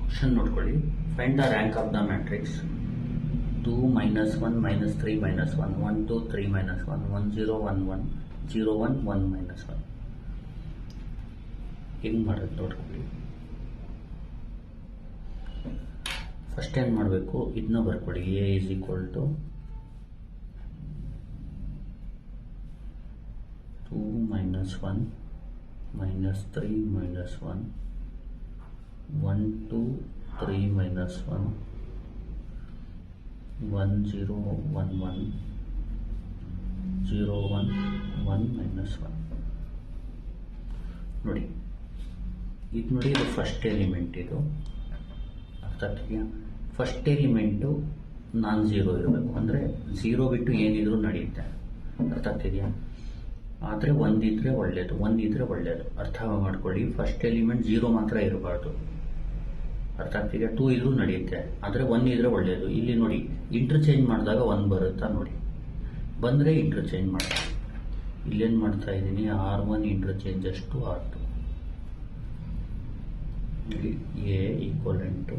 Question ನೋಡ್ಕೊಳ್ಳಿ. Find the rank of the matrix 2 -1 -3 -1 1 2 3 -1 1 0 1 1 0 1 1 -1. ಹೆಂಗೆ ಮಾಡೋದು ನೋಡ್ಕೊಳ್ಳಿ. ಫಸ್ಟ್ ಏನು ಮಾಡಬೇಕು, ಇದನ್ನ ಬರ್ಕೊಳ್ಳಿ. A is equal to 2 -1 -3 -1 1 2 3 -1 1 0 1 1 0 1 1 -1. ನೋಡಿ ಇದು ನೋಡಿ, ಇದು ಫಸ್ಟ್ ಎಲಿಮೆಂಟ್. ಇದು ಅರ್ಥ ಆಗ್ತಿದೆಯಾ? ಫಸ್ಟ್ ಎಲಿಮೆಂಟು ನಾನ್ ಝೀರೋ ಇರಬೇಕು, ಅಂದರೆ ಝೀರೋ ಬಿಟ್ಟು ಏನಿದ್ರು ನಡೆಯುತ್ತೆ. ಅರ್ಥ ಆಗ್ತಿದೆಯಾ? ಆದರೆ ಒಂದಿದ್ರೆ ಒಳ್ಳೆಯದು, ಒಂದಿದ್ರೆ ಒಳ್ಳೆಯದು. ಅರ್ಥ ಮಾಡ್ಕೊಳ್ಳಿ. ಫಸ್ಟ್ ಎಲಿಮೆಂಟ್ ಝೀರೋ ಮಾತ್ರ ಇರಬಾರ್ದು. ಅರ್ಥ ಆಗ್ತಿದೆಯಾ? 2 ಇದ್ರೂ ನಡೆಯುತ್ತೆ, ಆದರೆ 1 ಇದ್ರೆ ಒಳ್ಳೆಯದು. ಇಲ್ಲಿ ನೋಡಿ, ಇಂಟರ್ಚೇಂಜ್ ಮಾಡಿದಾಗ 1 ಬರುತ್ತಾ ನೋಡಿ. ಬಂದರೆ ಇಂಟರ್ಚೇಂಜ್ ಮಾಡಿ. ಇಲ್ಲೇನು ಮಾಡ್ತಾ ಇದ್ದೀನಿ, R1 ಇಂಟರ್ಚೇಂಜ್ ಅಷ್ಟು R2. ಇಲ್ಲಿ A ಈಕ್ವಲೆಂಟು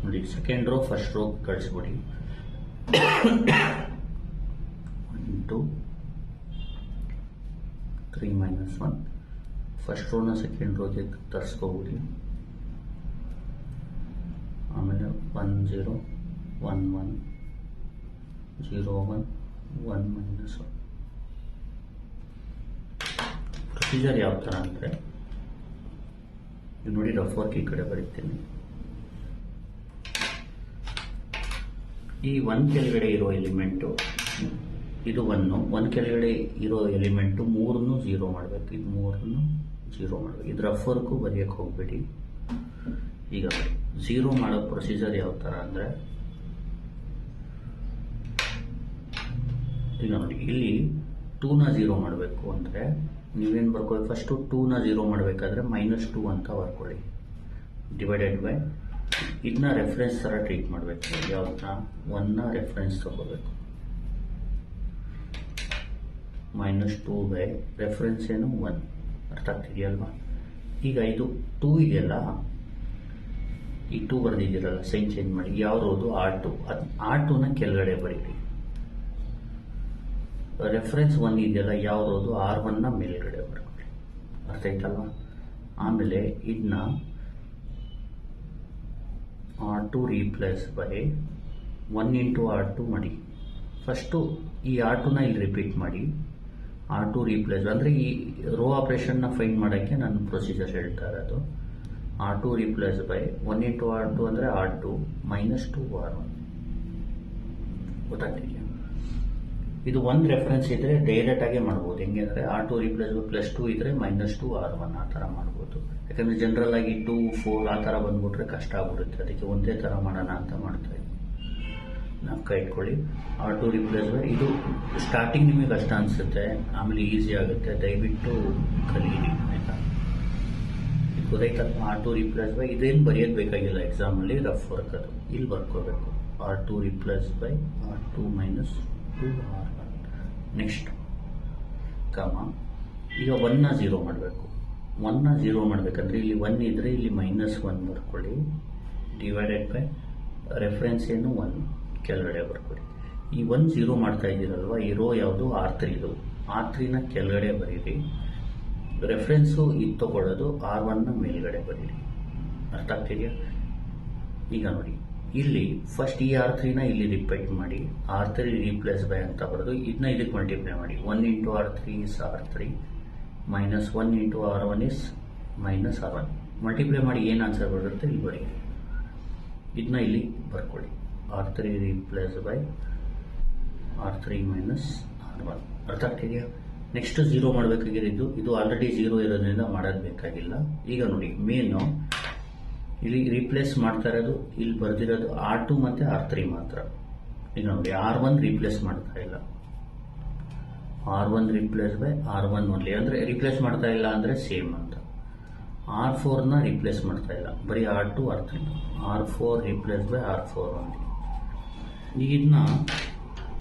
ನೋಡಿ, ಸೆಕೆಂಡ್ ರೋ ಫಸ್ಟ್ ರೋ ಕಳಿಸ್ಬಿಡಿ. 1 2 3 -1 ಫಸ್ಟ್ ರೋನ ಸೆಕೆಂಡ್ ರೋಗೆ ತರಿಸ್ಕೋಬಿಡಿ. ಆಮೇಲೆ 1 0 1 1 0 1 1 -1. ಪ್ರೊಸೀಜರ್ ಯಾವ ಥರ ಅಂದರೆ, ನೋಡಿ ರಫ್ ವರ್ಕ್ ಈ ಕಡೆ ಬರೀತೀನಿ. ಈ 1 ಕೆಳಗಡೆ ಇರೋ ಎಲಿಮೆಂಟು ಇದು 1 ಕೆಳಗಡೆ ಇರೋ ಎಲಿಮೆಂಟು 3 0 ಮಾಡಬೇಕು. ಇದು 3 0 ಮಾಡಬೇಕು. ಇದು ರಫ್ ವರ್ಕು ಬರೆಯೋಕ್ಕೆ ಹೋಗ್ಬೇಡಿ. ಈಗ ಬರೀ 0 ಮಾಡೋ ಪ್ರೊಸೀಜರ್ ಯಾವ ಥರ ಅಂದರೆ, ಈಗ ನೋಡಿ ಇಲ್ಲಿ 2ನ 0 ಮಾಡಬೇಕು ಅಂದರೆ ನೀವೇನು ಬರ್ಕೊಳ್ಳಿ, ಫಸ್ಟು 2ನ 0 ಮಾಡಬೇಕಾದ್ರೆ -2 ಅಂತ ಬರ್ಕೊಳ್ಳಿ. ಡಿವೈಡೆಡ್ ಬೈ ಇದನ್ನ ರೆಫರೆನ್ಸ್ ಥರ ಟ್ರೀಟ್ ಮಾಡಬೇಕು. ಯಾವ್ದನ್ನ 1ನ ರೆಫರೆನ್ಸ್ ತಗೋಬೇಕು. -2 ಬೈ ರೆಫರೆನ್ಸ್ ಏನು 1. ಅರ್ಥ ಆಗ್ತಿದೆಯಲ್ವಾ? ಈಗ ಇದು 2 ಇದೆಯಲ್ಲ, ಈ 2 ಬರೆದಿದ್ದೀರಲ್ಲ, ಸೈನ್ ಚೇಂಜ್ ಮಾಡಿ. ಯಾವ್ದು R2, R2ನ ಕೆಳಗಡೆ ಬರೀರಿ. ರೆಫರೆನ್ಸ್ 1 ಇದೆಯಲ್ಲ, ಯಾವ್ದು R1ನ ಮೇಲ್ಗಡೆ ಬರ್ಕೊಳ್ಳಿ. ಅರ್ಥ ಆಯ್ತಲ್ವಾ? ಆಮೇಲೆ ಇದನ್ನ R2 ರೀಪ್ಲೇಸ್ ಬೈ 1 × R2 ಮಾಡಿ. ಫಸ್ಟು ಈ R2ನ ಇಲ್ಲಿ ರಿಪೀಟ್ ಮಾಡಿ. R2 ರೀಪ್ಲೇಸ್ ಅಂದರೆ ಈ ರೋ ಆಪರೇಷನ್ನ ಫೈಂಡ್ ಮಾಡೋಕ್ಕೆ ನಾನು ಪ್ರೊಸೀಜರ್ ಹೇಳ್ತಾ ಇರೋದು. R2 ರೀಪ್ಲೇಸ್ ಬೈ 1 × R2 ಅಂದರೆ R2 -2 R1. ಗೊತ್ತಾಗ್ತಿದೆಯಾ? ಇದು 1 ರೆಫರೆನ್ಸ್ ಇದ್ದರೆ ಡೈರೆಕ್ಟಾಗೆ ಮಾಡ್ಬೋದು. ಹೆಂಗೆ ಅಂದರೆ R2 ರೀಪ್ಲೇಸ್ ಬೈ +2 ಇದ್ದರೆ -2 R1 ಆ ಥರ ಮಾಡ್ಬೋದು. ಯಾಕಂದರೆ ಜನರಲ್ ಆಗಿ 2 4 ಆ ಥರ ಬಂದ್ಬಿಟ್ರೆ ಕಷ್ಟ ಆಗ್ಬಿಡುತ್ತೆ. ಅದಕ್ಕೆ ಒಂದೇ ಥರ ಮಾಡೋಣ ಅಂತ ಮಾಡ್ತಾ ಇದ್ದೀನಿ. ನಾವು ಕೈ ಇಟ್ಕೊಳ್ಳಿ. R2 ರೀಪ್ಲೇಸ್ ಬೈ, ಇದು ಸ್ಟಾರ್ಟಿಂಗ್ ನಿಮಗೆ ಕಷ್ಟ ಅನಿಸುತ್ತೆ, ಆಮೇಲೆ ಈಸಿ ಆಗುತ್ತೆ. ದಯವಿಟ್ಟು ಕಲೀರಿ, ಆಯಿತಾ? ಇದು ಗೊತ್ತಾಯ್ತಲ್ಲ? R2 ರೀಪ್ಲೇಸ್ ಬೈ ಇದೇನು ಬರೆಯೋದು ಬೇಕಾಗಿಲ್ಲ ಎಕ್ಸಾಮಲ್ಲಿ, ರಫ್ ವರ್ಕ್ ಅದು. ಇಲ್ಲಿ ಬರ್ಕೋಬೇಕು. R2 replace by R2 -2 R1. Next ಕಾಮ. ಈಗ 1ನ 0 ಮಾಡಬೇಕು. 1ನ 0 ಮಾಡಬೇಕಂದ್ರೆ ಇಲ್ಲಿ 1 ಇದ್ದರೆ ಇಲ್ಲಿ -1 ಬರ್ಕೊಳ್ಳಿ. ಡಿವೈಡೆಡ್ ಬೈ ರೆಫರೆನ್ಸ್ ಏನು 1 ಕೆಳಗಡೆ ಬರ್ಕೊಳ್ಳಿ. ಈ 1 0 ಮಾಡ್ತಾ ಇದ್ದೀರಲ್ವ, ಈ ರೋ ಯಾವುದು R3 ಇದು. R3ನ ಕೆಳಗಡೆ ಬರೀರಿ. ರೆಫರೆನ್ಸು ಇದು ತಗೊಳ್ಳೋದು R1ನ ಮೇಲ್ಗಡೆ ಬರೀರಿ. ಅರ್ಥ ಆಗ್ತಿದೆಯಾ? ಈಗ ನೋಡಿ, ಇಲ್ಲಿ ಫಸ್ಟ್ ಈ R3ನ ಇಲ್ಲಿ ರಿಪೀಟ್ ಮಾಡಿ. R3 ರೀಪ್ಲೇಸ್ ಬೈ ಅಂತ ಬರೋದು. ಇದನ್ನ ಇದಕ್ಕೆ ಮಲ್ಟಿಪ್ಲೈ ಮಾಡಿ. 1 × R3 is R3 -1 × R1 is -R1. Multiply ಮಾಡಿ ಏನು ಆನ್ಸರ್ ಬರುತ್ತೆ ಇಲ್ಲಿ ಬರೀ. ಇದನ್ನ ಇಲ್ಲಿ ಬರ್ಕೊಳ್ಳಿ. R3 replace by R3 -R1. ಅರ್ಥ ಆಗ್ತಿದೆಯಾ? ನೆಕ್ಸ್ಟ್ 0 ಮಾಡಬೇಕಾಗಿರೋದು. ಇದು ಆಲ್ರೆಡಿ 0 ಇರೋದ್ರಿಂದ ಮಾಡೋದು ಬೇಕಾಗಿಲ್ಲ. ಈಗ ನೋಡಿ, ಮೇನು ಇಲ್ಲಿ ರೀಪ್ಲೇಸ್ ಮಾಡ್ತಾ ಇರೋದು, ಇಲ್ಲಿ ಬರ್ದಿರೋದು R2 ಮತ್ತು R3 ಮಾತ್ರ. ಈಗ ನೋಡಿ, R1 ರೀಪ್ಲೇಸ್ ಮಾಡ್ತಾ ಇಲ್ಲ. R1 replace by R1 only, ಅಂದರೆ ರೀಪ್ಲೇಸ್ ಮಾಡ್ತಾ ಇಲ್ಲ ಅಂದರೆ ಸೇಮ್ ಅಂತ. R4ನ ರೀಪ್ಲೇಸ್ ಮಾಡ್ತಾ ಇಲ್ಲ, ಬರೀ R2 R3. R4 replace by R4 only. ಈಗ ಇದನ್ನ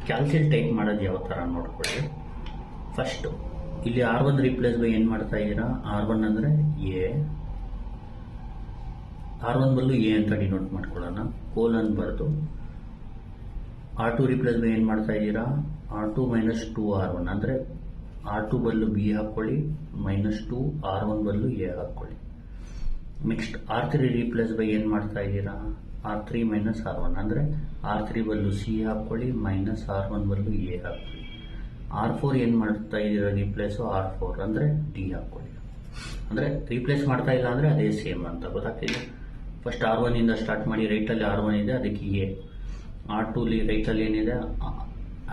ಕ್ಯಾಲ್ಕುಲೇಟ್ ಟೈಪ್ ಮಾಡೋದು ಯಾವ ಥರ ನೋಡ್ಕೊಳ್ಳಿ. ಫಸ್ಟು ಇಲ್ಲಿ R1 ರೀಪ್ಲೇಸ್ ಬೈ ಏನು ಮಾಡ್ತಾ ಇದ್ದೀರಾ? R1 ಅಂದರೆ A, R1 ಬದಲು ಎ ಅಂತ ಡಿನೋಟ್ ಮಾಡ್ಕೊಳ್ಳೋಣ, ಕೋಲನ್ ಬರೆದು R2 ರಿಪ್ಲೇಸ್ ಬೈ ಏನು ಮಾಡ್ತಾ ಇದ್ದೀರಾ, R2 ಮೈನಸ್ 2R1 ಅಂದರೆ R2 ಬದಲು ಬಿ ಹಾಕ್ಕೊಳ್ಳಿ, ಮೈನಸ್ 2 R1 ಬದಲು ಎ ಹಾಕ್ಕೊಳ್ಳಿ. ನೆಕ್ಸ್ಟ್ R3 ರಿಪ್ಲೇಸ್ ಬೈ ಏನು ಮಾಡ್ತಾ ಇದ್ದೀರಾ, R3 ಮೈನಸ್ R1 ಅಂದರೆ R3 ಬದಲು ಸಿ ಹಾಕ್ಕೊಳ್ಳಿ, ಮೈನಸ್ R1 ಬದಲು ಎ ಹಾಕ್ಕೊಳ್ಳಿ. R4 ಏನು ಮಾಡ್ತಾ ಇದ್ದೀರಾ ರಿಪ್ಲೇಸು, R4 ಅಂದರೆ ಡಿ ಹಾಕ್ಕೊಳ್ಳಿ. ಅಂದರೆ ರಿಪ್ಲೇಸ್ ಮಾಡ್ತಾ ಇಲ್ಲ ಅಂದರೆ ಅದೇ ಸೇಮ್ ಅಂತ ಗೊತ್ತಾಗ್ತಿದೆ. ಫಸ್ಟ್ R1 ಇಂದ ಸ್ಟಾರ್ಟ್ ಮಾಡಿ, ರೈಟಲ್ಲಿ R1 ಇದೆ ಅದಕ್ಕೆ ಎ, R2 ರೈಟಲ್ಲಿ ಏನಿದೆ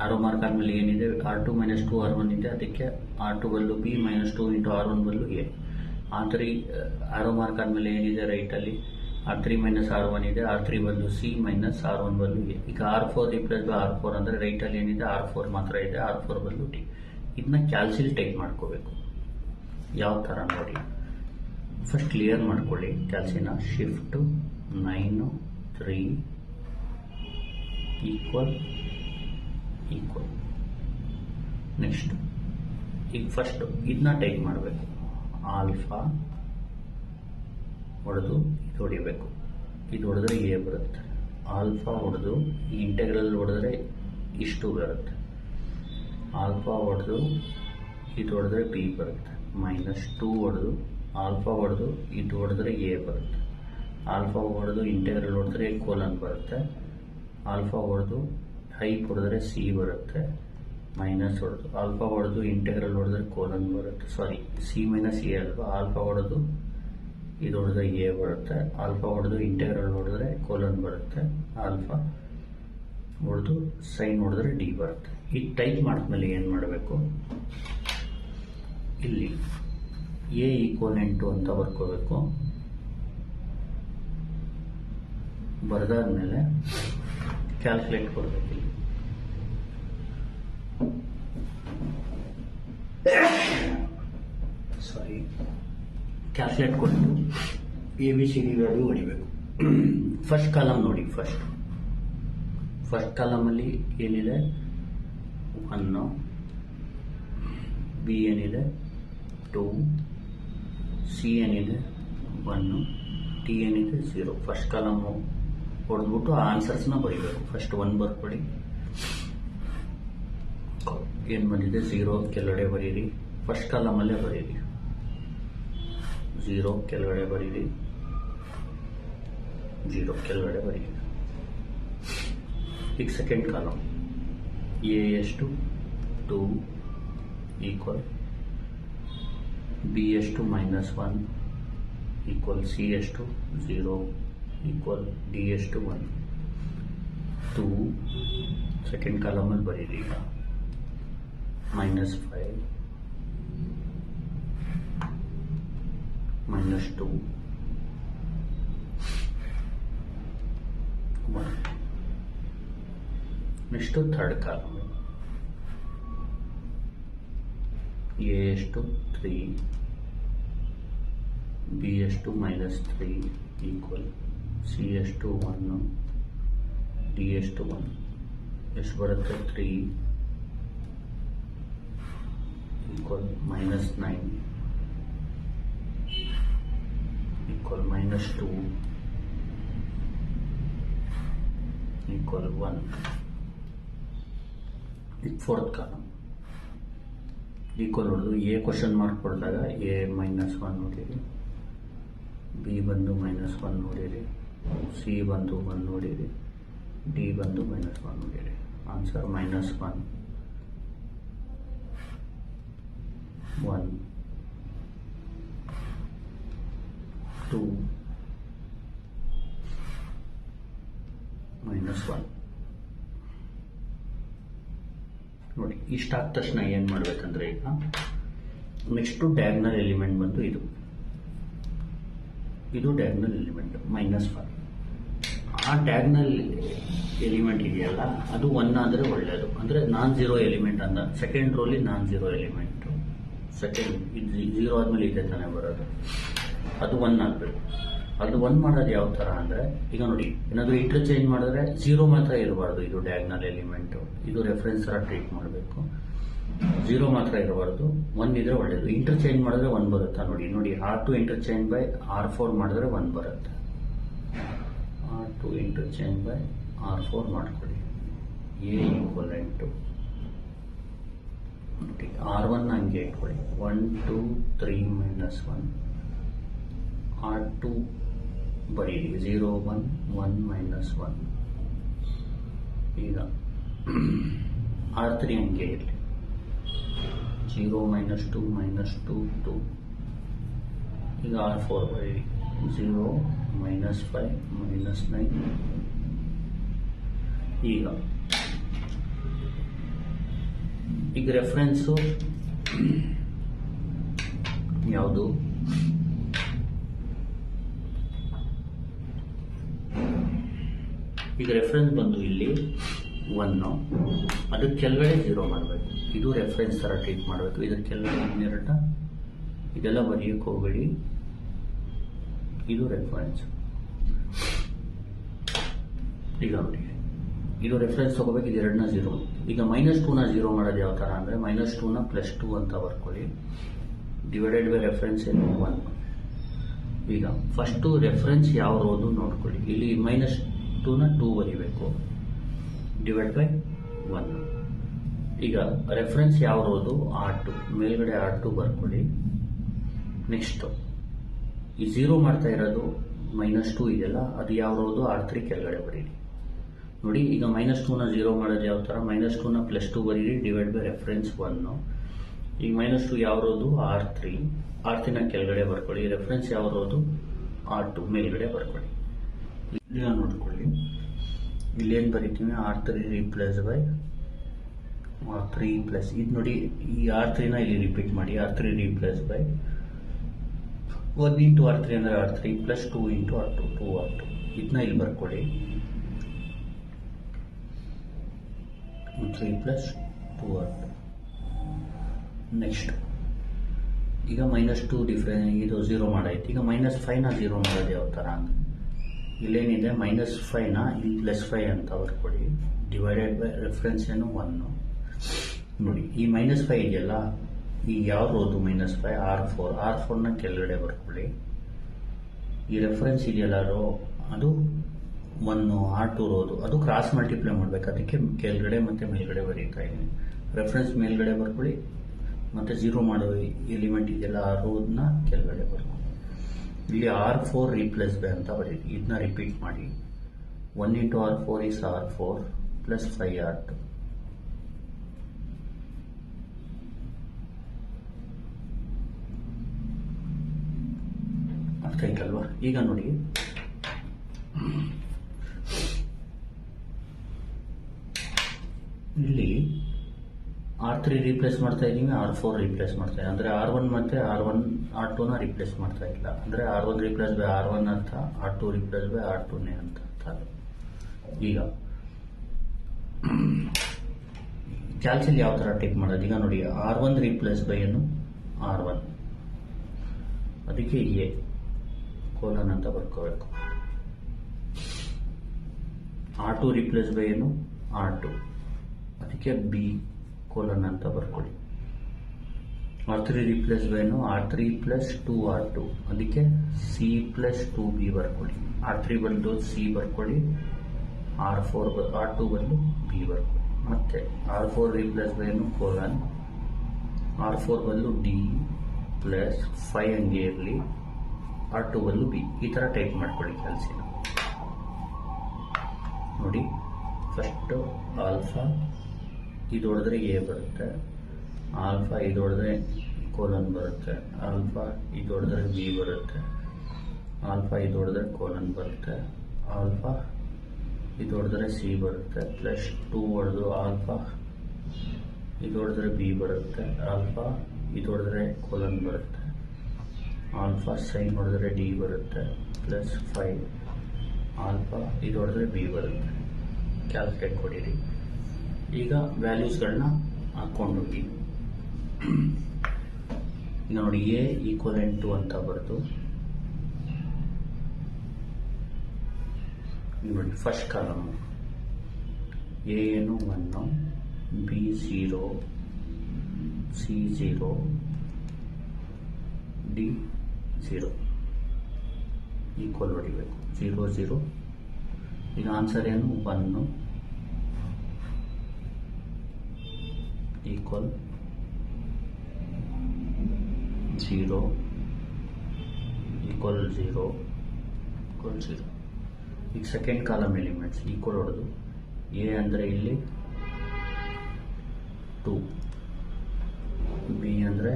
ಆರೋ ಮಾರ್ಕ್ ಆದಮೇಲೆ ಏನಿದೆ R2 ಮೈನಸ್ 2R1 ಇದೆ ಅದಕ್ಕೆ R2 ಬದಲು ಬಿ ಮೈನಸ್ 2 ಇಂಟು R1 ಬದಲು ಎ. R3 ಆರೋ ಮಾರ್ಕ್ ಆದಮೇಲೆ ಏನಿದೆ ರೈಟಲ್ಲಿ R3 ಮೈನಸ್ R1 ಇದೆ, R3 ಬದಲು ಸಿ ಮೈನಸ್ R1 ಬದಲು ಎ. ಈಗ R4 ರಿಪ್ಲೇಸ್ ಬೈ R4 ಅಂದರೆ ರೈಟಲ್ಲಿ ಏನಿದೆ R4 ಮಾತ್ರ ಇದೆ, R4 ಬದಲು ಡಿ. ಇದನ್ನ ಕ್ಯಾಲ್ಸಿಲ್ ಟೈಪ್ ಮಾಡ್ಕೋಬೇಕು. ಯಾವ ಥರ ನೋಡಿ, ಫಸ್ಟ್ ಕ್ಲಿಯರ್ ಮಾಡ್ಕೊಳ್ಳಿ ಕ್ಯಾಲ್ಸಿನ. Shift 9 3 equal equal. ನೆಕ್ಸ್ಟ್ ಈಗ ಫಸ್ಟ್ ಇದನ್ನ ಟೈಪ್ ಮಾಡಬೇಕು. ಆಲ್ಫಾ ಹೊಡೆದು ಇದು ಹೊಡಿಬೇಕು, ಇದು ಹೊಡೆದ್ರೆ ಎ ಬರುತ್ತೆ. ಆಲ್ಫಾ ಹೊಡೆದು ಈ ಇಂಟೆಗ್ರಲ್ ಹೊಡೆದ್ರೆ ಇಷ್ಟು ಬರುತ್ತೆ. ಆಲ್ಫಾ ಹೊಡೆದು ಇದು ಹೊಡೆದ್ರೆ ಬಿ ಬರುತ್ತೆ. ಮೈನಸ್ 2 ಹೊಡೆದು ಆಲ್ಫಾ ಹೊಡೆದು ಇದು ಹೊಡೆದ್ರೆ ಎ ಬರುತ್ತೆ. ಆಲ್ಫಾ ಹೊಡೆದು ಇಂಟೆಗ್ರಲ್ ಹೊಡೆದ್ರೆ ಕೋಲನ್ ಬರುತ್ತೆ. ಆಲ್ಫಾ ಹೊಡೆದು ಹೈಪ್ ಹೊಡೆದ್ರೆ ಸಿ ಬರುತ್ತೆ. ಮೈನಸ್ ಹೊಡೆದು ಆಲ್ಫಾ ಹೊಡೆದು ಇಂಟೆಗ್ರಲ್ ಹೊಡೆದ್ರೆ ಕೋಲನ್ ಬರುತ್ತೆ. ಸಾರಿ, ಸಿ ಮೈನಸ್ ಎ ಅಲ್ವಾ. ಆಲ್ಫಾ ಹೊಡೆದು ಇದು ಹೊಡೆದ್ರೆ ಎ ಬರುತ್ತೆ. ಆಲ್ಫಾ ಹೊಡೆದು ಇಂಟೆಗ್ರಲ್ ಹೊಡೆದ್ರೆ ಕೋಲನ್ ಬರುತ್ತೆ. ಆಲ್ಫಾ ಹೊಡೆದು ಸೈನ್ ಹೊಡೆದ್ರೆ ಡಿ ಬರುತ್ತೆ. ಈ ಟೈಪ್ ಮಾಡಿದ್ಮೇಲೆ ಏನು ಮಾಡಬೇಕು, ಇಲ್ಲಿ ಎ ಈಕ್ವಲೆಂಟು ಅಂತ ಬರ್ಕೋಬೇಕು. ಬರೆದಾದ್ಮೇಲೆ ಕ್ಯಾಲ್ಕುಲೇಟ್ ಕೊಡಬೇಕು. ಇಲ್ಲಿ ಸಾರಿ, ಕ್ಯಾಲ್ಕುಲೇಟ್ ಕೊಟ್ಟು A B C D value ಹೊಡಿಬೇಕು. ಫಸ್ಟ್ ಕಾಲಮ್ ನೋಡಿ, ಫಸ್ಟ್ ಕಾಲಮಲ್ಲಿ ಏನಿದೆ 1, ಬಿ ಏನಿದೆ 2, ಸಿ ಏನಿದೆ 1, ಟಿ ಏನಿದೆ 0. ಫಸ್ಟ್ ಕಾಲಮು ಹೊಡೆದ್ಬಿಟ್ಟು ಆನ್ಸರ್ಸ್ನ ಬರೀಬೇಕು. ಫಸ್ಟ್ 1 ಬರ್ಕೊಡಿ, ಏನು ಬಂದಿದೆ 0 ಕೆಳಗಡೆ ಬರೀರಿ. ಫಸ್ಟ್ ಕಾಲಮಲ್ಲೇ ಬರೀರಿ, 0 ಕೆಳಗಡೆ ಬರೀರಿ, 0 ಕೆಳಗಡೆ ಬರೀರಿ. ಈಗ ಸೆಕೆಂಡ್ ಕಾಲಮ್ ಎ ಎಷ್ಟು 2 ಈಕ್ವಲ್ ಬಿ ಎಷ್ಟು -1 ಈಕ್ವಲ್ ಸಿ ಎಷ್ಟು 0 ಈಕ್ವಲ್ ಡಿ ಎಷ್ಟು 1. 2 ಸೆಕೆಂಡ್ ಕಾಲಮಲ್ಲಿ ಬರೀರಿ. ಈಗ -5 -2 1. ನೆಕ್ಸ್ಟ್ ಥರ್ಡ್ ಕಾಲಮ್ ಎ ಎಷ್ಟು 3 ಬಿ ಎಷ್ಟು -3 ಈಕ್ವಲ್ ಸಿ ಎಷ್ಟು 1 ಡಿ ಎಷ್ಟು 1. ಎಷ್ಟು ಬರುತ್ತೆ 3 ಈಕ್ವಲ್ -9 ಈಕ್ವಲ್ -2 ಈಕ್ವಲ್ 1. ಈಗ ಫೋರ್ತ್ ಕಾಲಮ್ ಈಕ್ವಲ್ ಹೊಡೆದು ಎ ಕ್ವಶನ್ ಮಾರ್ಕ್ ಕೊಡಿದಾಗ ಎ -1 ನೋಡಿರಿ, ಬಿ ಬಂದು -1 ನೋಡಿರಿ, ಸಿ ಬಂದು 1 ನೋಡಿರಿ, ಡಿ ಬಂದು -1 ನೋಡಿರಿ. ಆನ್ಸರ್ -1 1 2 -1. ನೋಡಿ, ಇಷ್ಟಾದ ತಕ್ಷಣ ಏನು ಮಾಡಬೇಕಂದ್ರೆ ಈಗ ನೆಕ್ಸ್ಟು ಡಯಾಗ್ನಲ್ ಎಲಿಮೆಂಟ್ ಬಂದು ಇದು ಡಯಾಗ್ನಲ್ ಎಲಿಮೆಂಟ್ -1. ಆ ಡಯಾಗ್ನಲ್ ಎಲಿಮೆಂಟ್ ಇದೆಯಲ್ಲ ಅದು 1 ಆದರೆ ಒಳ್ಳೆಯದು. ಅಂದರೆ ನಾನ್-0 ಎಲಿಮೆಂಟ್ ಅಂದ ಸೆಕೆಂಡ್ ರೋಲಿ ನಾನ್-0 ಎಲಿಮೆಂಟು ಸೆಕೆಂಡ್ ಇದು 0 ಆದಮೇಲೆ ಇದೆ ತಾನೇ ಬರೋದು, ಅದು 1 ಆಗಬೇಕು. ಅದು 1 ಮಾಡೋದು ಯಾವ ಥರ ಅಂದರೆ ಈಗ ನೋಡಿ, ಏನಾದರೂ ಇಂಟರ್ಚೇಂಜ್ ಮಾಡಿದ್ರೆ 0 ಮಾತ್ರ ಇರಬಾರ್ದು. ಇದು ಡಯಾಗ್ನಲ್ ಎಲಿಮೆಂಟು, ಇದು ರೆಫರೆನ್ಸ್ ಥರ ಟ್ರೀಟ್ ಮಾಡಬೇಕು. 0 ಮಾತ್ರ ಇರಬಾರ್ದು, 1 ಇದ್ರೆ ಒಳ್ಳೆಯದು. ಇಂಟರ್ಚೇಂಜ್ ಮಾಡಿದ್ರೆ 1 ಬರುತ್ತಾ ನೋಡಿ. R2 ಇಂಟರ್ಚೇಂಜ್ ಬೈ R4 ಮಾಡಿದ್ರೆ 1 ಬರುತ್ತೆ. R2 ಇಂಟರ್ಚೇಂಜ್ ಬೈ R4 ಮಾಡ್ಕೊಳ್ಳಿ. ಎ ಈಕ್ವಲೆಂಟು R1 ಹಂಗೆ ಇಟ್ಕೊಳ್ಳಿ. 1 2 3 -1 R2 ಬರೀರಿ 0 1 1 -1. ಈಗ R3 ಹಂಗೆ ಇರಲಿ 0 -2 -2 2. ಈಗ R4 ಬರೀರಿ 0 -5 -9. ಈಗ ರೆಫರೆನ್ಸು ಯಾವುದು? ಈಗ ರೆಫರೆನ್ಸ್ ಬಂದು ಇಲ್ಲಿ 1, ಅದಕ್ಕೆ ಕೆಳಗಡೆ 0 ಮಾಡಬೇಕು. ಇದು ರೆಫರೆನ್ಸ್ ಥರ ಟ್ರೀಟ್ ಮಾಡಬೇಕು. ಇದ್ರ ಕೆಳಗಡೆ ಇನ್ನೆರಡ ಇದೆಲ್ಲ ಬರೆಯೋಕ್ಕೆ ಹೋಗಬೇಡಿ. ಇದು ರೆಫರೆನ್ಸ್. ಈಗ ನೋಡಿ, ಇದು ರೆಫರೆನ್ಸ್ ತಗೋಬೇಕು. ಇದು ಎರಡನ್ನ 0. ಈಗ -2ನ 0 ಮಾಡೋದು ಯಾವ ಥರ ಅಂದರೆ -2ನ +2 ಅಂತ ಬರ್ಕೊಳ್ಳಿ. ಡಿವೈಡೆಡ್ ಬೈ ರೆಫರೆನ್ಸ್ ಏನು 1. ಈಗ ಫಸ್ಟು ರೆಫರೆನ್ಸ್ ಯಾವ ರೋದು ನೋಡ್ಕೊಳ್ಳಿ. ಇಲ್ಲಿ -2ನ 2 ಬರೀಬೇಕು ಡಿವೈಡ್ ಬೈ 1. ಈಗ ರೆಫರೆನ್ಸ್ ಯಾವ ರೋದು R2, ಮೇಲ್ಗಡೆ R2 ಬರ್ಕೊಳ್ಳಿ. ನೆಕ್ಸ್ಟು ಈ 0 ಮಾಡ್ತಾ ಇರೋದು -2 ಇದೆಯಲ್ಲ, ಅದು ಯಾವ ರೋದು R3 ಕೆಳಗಡೆ ಬರೀರಿ. ನೋಡಿ, ಈಗ -2ನ 0 ಮಾಡೋದು ಯಾವ ಥರ? -2ನ +2 ಬರೀರಿ ಡಿವೈಡ್ ಬೈ ರೆಫರೆನ್ಸ್ 1. ಈಗ -2 ಯಾವ ರೋದು R3ನ ಕೆಳಗಡೆ ಬರ್ಕೊಳ್ಳಿ. ರೆಫರೆನ್ಸ್ ಯಾವ ರೋದು R2 ಮೇಲ್ಗಡೆ ಬರ್ಕೊಳ್ಳಿ. ಈಗ ನೋಡ್ಕೊಳ್ಳಿ, ಇಲ್ಲೇನು ಬರೀತೀವಿ? R3 replace by R3 plus ಇದು ನೋಡಿ, ಈ R3ನ ಇಲ್ಲಿ ರಿಪೀಟ್ ಮಾಡಿ. R3 ರೀಪ್ಲೇಸ್ ಬೈ 1 × R3 ಅಂದರೆ R3 ಪ್ಲಸ್ 2 × R2 2R2. ಇದನ್ನ ಇಲ್ಲಿ ಬರ್ಕೊಳ್ಳಿ. 3 ಪ್ಲಸ್ 2R2. ನೆಕ್ಸ್ಟ್ ಈಗ -2 ಡಿಫ್ರೆನ್ಸ್ ಇದು 0 ಮಾಡಾಯ್ತು. ಈಗ -5ನ 0 ಮಾಡೋದು ಯಾವ ಥರ ಅಂದರೆ ಇಲ್ಲೇನಿದೆ -5ನ ಇಲ್ಲಿ +5 ಅಂತ ಬರ್ಕೊಳ್ಳಿ. ಡಿವೈಡೆಡ್ ಬೈ ರೆಫರೆನ್ಸ್ ಏನು 1. ನೋಡಿ, ಈ -5 ಇದೆಯಲ್ಲ, ಈ ಯಾವ ರೋದು -5 R4ನ ಕೆಳಗಡೆ ಬರ್ಕೊಳ್ಳಿ. ಈ ರೆಫರೆನ್ಸ್ ಇದೆಯಲ್ಲ ರೋ, ಅದು 1 R2 ರೋದು, ಅದು ಕ್ರಾಸ್ ಮಲ್ಟಿಪ್ಲೈ ಮಾಡಬೇಕು. ಅದಕ್ಕೆ ಕೆಳಗಡೆ ಮತ್ತು ಮೇಲ್ಗಡೆ ಬರೀತಾ ಇದ್ದೀನಿ. ರೆಫರೆನ್ಸ್ ಮೇಲ್ಗಡೆ ಬರ್ಕೊಳ್ಳಿ, ಮತ್ತು 0 ಮಾಡೋ ಎಲಿಮೆಂಟ್ ಇದೆಯಲ್ಲ ಆ ರೋದನ್ನ ಕೆಳಗಡೆ ಬರ್ಕೊಳ್ಳಿ. ಇಲ್ಲಿ R4 ರೀಪ್ಲೇಸ್ ಬೈ ಅಂತ ಬರೀರಿ. ಇದನ್ನ ರಿಪೀಟ್ ಮಾಡಿ. 1 × R4 is R4 plus 5R2. ಅರ್ಥ ಆಯ್ತಲ್ವಾ? ಈಗ ನೋಡಿ, ಇಲ್ಲಿ R3 ರೀಪ್ಲೇಸ್ ಮಾಡ್ತಾ ಇದ್ದೀವಿ, R4 ರೀಪ್ಲೇಸ್ ಮಾಡ್ತಾ ಇದ್ದೀವಿ. ಅಂದರೆ R1 ಮತ್ತು R2ನ ರೀಪ್ಲೇಸ್ ಮಾಡ್ತಾ ಇಲ್ಲ. ಅಂದರೆ R1 ರೀಪ್ಲೇಸ್ ಬೈ R1 ಅರ್ಥ, R2 ರೀಪ್ಲೇಸ್ ಬೈ R2ನೇ ಅಂತ ಅರ್ಥ. ಈಗ ಕ್ಯಾಲ್ಸಿಲ್ ಯಾವ ಥರ ಟೇಕ್ ಮಾಡೋದು? ಈಗ ನೋಡಿ, R1 ರೀಪ್ಲೇಸ್ ಬೈ ಏನು R1, ಅದಕ್ಕೆ ಎ ಕೋಲನ್ ಅಂತ ಬರ್ಕೋಬೇಕು. R2 ರೀಪ್ಲೇಸ್ ಬೈ ಏನು R2, ಅದಕ್ಕೆ ಬಿ ಕೋಲನ್ ಅಂತ ಬರ್ಕೊಳ್ಳಿ. R3 ರೀಪ್ಲೇಸ್ ಬೈ ಏನು R3 ಪ್ಲಸ್ 2R2, ಅದಕ್ಕೆ ಸಿ ಪ್ಲಸ್ 2B ಬರ್ಕೊಳ್ಳಿ. R3 ಬಂದು ಸಿ ಬರ್ಕೊಳ್ಳಿ, R2 ಬಂದು ಬಿ ಬರ್ಕೊಳ್ಳಿ. ಮತ್ತೆ R4 ರೀಪ್ಲೇಸ್ ಬೈ ಏನು ಕೋಲನ್, R4 ಬಂದು ಡಿ ಪ್ಲಸ್ 5 ಹಂಗೆ ಇರಲಿ, R2 ಬಂದು ಬಿ. ಈ ಥರ ಟೈಪ್ ಮಾಡ್ಕೊಳ್ಳಿ ಕ್ಯಾಲ್ಸಿನ. ನೋಡಿ, ಫಸ್ಟು ಆಲ್ಫಾ ಇದು ಹೊಡೆದ್ರೆ ಎ ಬರುತ್ತೆ, ಆಲ್ಫಾ ಇದು ಹೊಡೆದ್ರೆ ಕೋಲನ್ ಬರುತ್ತೆ, ಆಲ್ಫಾ ಇದು ಹೊಡೆದ್ರೆ ಬಿ ಬರುತ್ತೆ, ಆಲ್ಫಾ ಇದು ಹೊಡೆದ್ರೆ ಕೋಲನ್ ಬರುತ್ತೆ, ಆಲ್ಫಾ ಇದು ಹೊಡೆದ್ರೆ ಸಿ ಬರುತ್ತೆ, ಪ್ಲಸ್ 2 ಹೊಡೆದು ಆಲ್ಫಾ ಇದು ಹೊಡೆದ್ರೆ ಬಿ ಬರುತ್ತೆ, ಆಲ್ಫಾ ಇದು ಹೊಡೆದ್ರೆ ಕೋಲನ್ ಬರುತ್ತೆ, ಆಲ್ಫಾ ಸೈನ್ ಹೊಡೆದ್ರೆ ಡಿ ಬರುತ್ತೆ, ಪ್ಲಸ್ 5 ಆಲ್ಫಾ ಇದು ಹೊಡೆದ್ರೆ ಬಿ ಬರುತ್ತೆ. ಕ್ಯಾಲ್ಕುಲೇಟ್ ಕೊಡಿರಿ. ಈಗ ವ್ಯಾಲ್ಯೂಸ್ಗಳನ್ನ ಹಾಕ್ಕೊಂಡೋಗಿ ನೋಡಿ, ಎ ಈಕ್ವಲೆಂಟ್ ಟು ಅಂತ ಬರೆದು ನೋಡಿ, ಫಸ್ಟ್ ಕಾಲಮ್ ಎ ಏನು 1, ಬಿ 0, ಸಿ 0, ಡಿ 0. ಈಕ್ವಲ್ ಹೊಡಿಬೇಕು 0 0. ಈಗ ಆನ್ಸರ್ ಏನು 1 ಈಕ್ವಲ್ 0 ಈಕ್ವಲ್ 0 ಈಕ್ವಲ್ 0. ಈಗ ಸೆಕೆಂಡ್ ಕಾಲಮ್ ಎಲಿಮೆಂಟ್ಸ್ ಈಕ್ವಲ್ ಹೊಡೆದು ಎ ಅಂದರೆ ಇಲ್ಲಿ 2, ಬಿ ಅಂದರೆ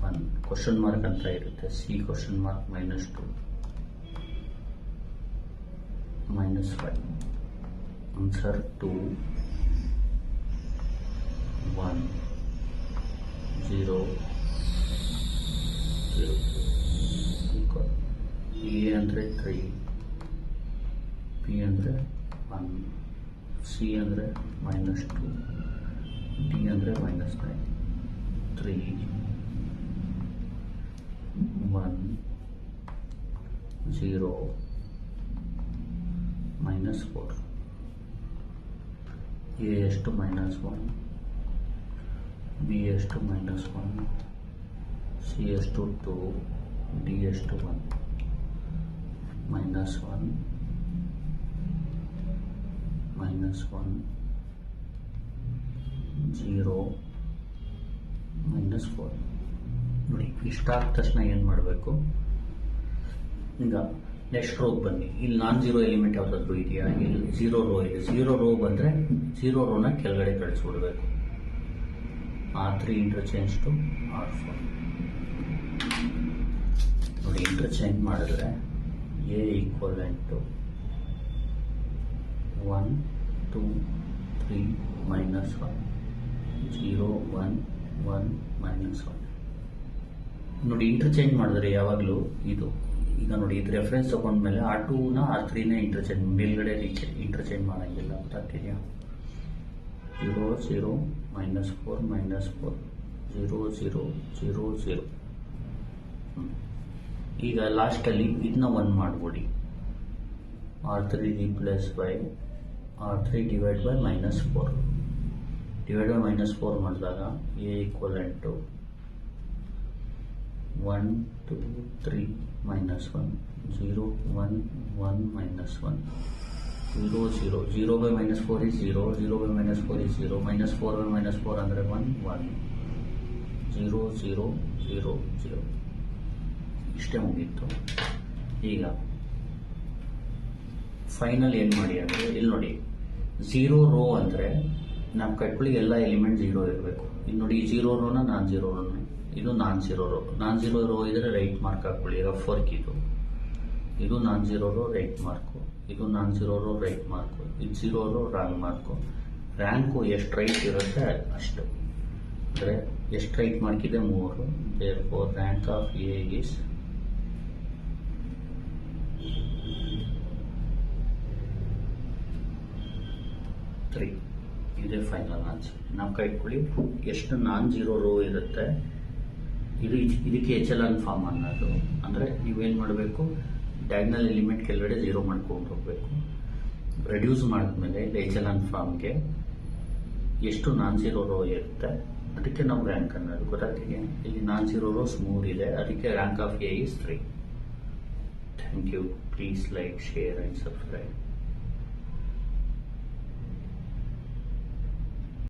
1, ಕ್ವಶನ್ ಮಾರ್ಕ್ ಅಂತ ಇರುತ್ತೆ, C question mark -2 -5. Answer 2 1 0 0 equal A ಅಂದರೆ 3, ಬಿ ಅಂದರೆ 1, ಸಿ ಅಂದರೆ -2, ಡಿ ಅಂದರೆ -9. 3 1 0 -4. ಎ ಎಷ್ಟು -1, ಬಿ ಎಷ್ಟು -1, ಸಿ ಎಷ್ಟು 2, ಡಿ ಎಷ್ಟು 1. -1 -1 0 -4. ನೋಡಿ, ಇಷ್ಟ ಆದ ತಕ್ಷಣ ಏನು ಮಾಡಬೇಕು, ಈಗ ನೆಕ್ಸ್ಟ್ ರೋಗೆ ಬನ್ನಿ. ಇಲ್ಲಿ ನಾನ್-0 ಎಲಿಮೆಂಟ್ ಯಾವುದಾದ್ರೂ ಇದೆಯಾ? ಇಲ್ಲಿ 0 ರೋ ಇದೆ. 0 ರೋ ಬಂದರೆ 0 ರೋನ ಕೆಳಗಡೆ ಕಳಿಸ್ಬಿಡ್ಬೇಕು. R3 interchange to R4. ನೋಡಿ, ಇಂಟರ್ಚೇಂಜ್ ಮಾಡಿದ್ರೆ ಎ ಈಕ್ವಲೆಂಟ್ 1 2 3 -1 0 1 1 -1. ನೋಡಿ, ಇಂಟರ್ಚೇಂಜ್ ಮಾಡಿದ್ರೆ ಯಾವಾಗಲೂ ಇದು, ಈಗ ನೋಡಿ, ಇದು ರೆಫರೆನ್ಸ್ ತಗೊಂಡ್ಮೇಲೆ R2ನ R3ನ ಇಂಟರ್ಚೇಂಜ್ ಮೇಲ್ಗಡೆ ಇಂಟರ್ಚೇಂಜ್ ಮಾಡೋಂಗಿಲ್ಲ, ಗೊತ್ತಾಗ್ತಿದೆಯಾ? 0 0 -4 -4 0 0 0 0. ಈಗ ಲಾಸ್ಟಲ್ಲಿ ಇದನ್ನ 1 ಮಾಡಿಬಿಡಿ. R3 replace by R3 divided by -4. Divide by -4 ಮಾಡಿದಾಗ A equivalent 1 2 3 -1 0 1 1 -1 0 0 0 by -4 is 0 0 by -4 is 0 -4 by -4 ಅಂದರೆ 1 1 0 0 0 0. ಇಷ್ಟೇ ಮುಗೀತು. ಈಗ ಫೈನಲ್ ಏನು ಮಾಡಿ ಅಂದರೆ, ಇಲ್ಲಿ ನೋಡಿ, 0 ರೋ ಅಂದರೆ ನಮ್ಮ ಕಟ್ಕೊಳ್ಳಿ ಎಲ್ಲ ಎಲಿಮೆಂಟ್ 0 ಇರಬೇಕು. ಇಲ್ಲಿ ನೋಡಿ, 0 ರೋನ non-0 ರೋನ, ಇದು non-0 ರೋ. non-0 ರೋ ಇದ್ರೆ ರೈಟ್ ಮಾರ್ಕ್ ಹಾಕೊಳ್ಳಿ, ರಫ್ ವರ್ಕ್ ಇದು non-0 ರೋ ರೈಟ್ ಮಾರ್ಕು, ಇದು non-0 ರೋ ರೈಟ್ ಮಾರ್ಕು, ಇದು 0 ರೋ ರಾಂಗ್ ಮಾರ್ಕು. ರ್ಯಾಂಕು ಎಷ್ಟು ರೈಟ್ ಇರುತ್ತೆ ಅಷ್ಟು, ಅಂದರೆ ಎಷ್ಟು ರೈಟ್ ಮಾರ್ಕ್ ಇದೆ 3. therefore rank of A is 3. ಇದೇ ಫೈನಲ್ ಆನ್ಸರ್. ನಾವು ಕೈ ಇಟ್ಕೊಳ್ಳಿ, ಎಷ್ಟು non-0 ರೋ ಇರುತ್ತೆ ಇದಕ್ಕೆ ಎಚೆಲಾನ್ ಫಾರ್ಮ್ ಅನ್ನೋದು. ಅಂದರೆ ನೀವೇನು ಮಾಡಬೇಕು, ಡಯಾಗ್ನಲ್ ಎಲಿಮೆಂಟ್ ಕೆಳಗಡೆ 0 ಮಾಡ್ಕೊಂಡು ಹೋಗಬೇಕು. ರೆಡ್ಯೂಸ್ ಮಾಡಿದ್ಮೇಲೆ ಎಚೆಲಾನ್ ಫಾರ್ಮ್ಗೆ ಎಷ್ಟು non-0 ರೋ ಇರುತ್ತೆ ಅದಕ್ಕೆ ನಾವು ರ್ಯಾಂಕ್ ಅನ್ನೋದು, ಗೊತ್ತಾಗ್ತಿದೆ? ಇಲ್ಲಿ non-0 ರೋಸ್ 3 ಇದೆ, ಅದಕ್ಕೆ rank of A is 3. Thank you. Please like, share and subscribe.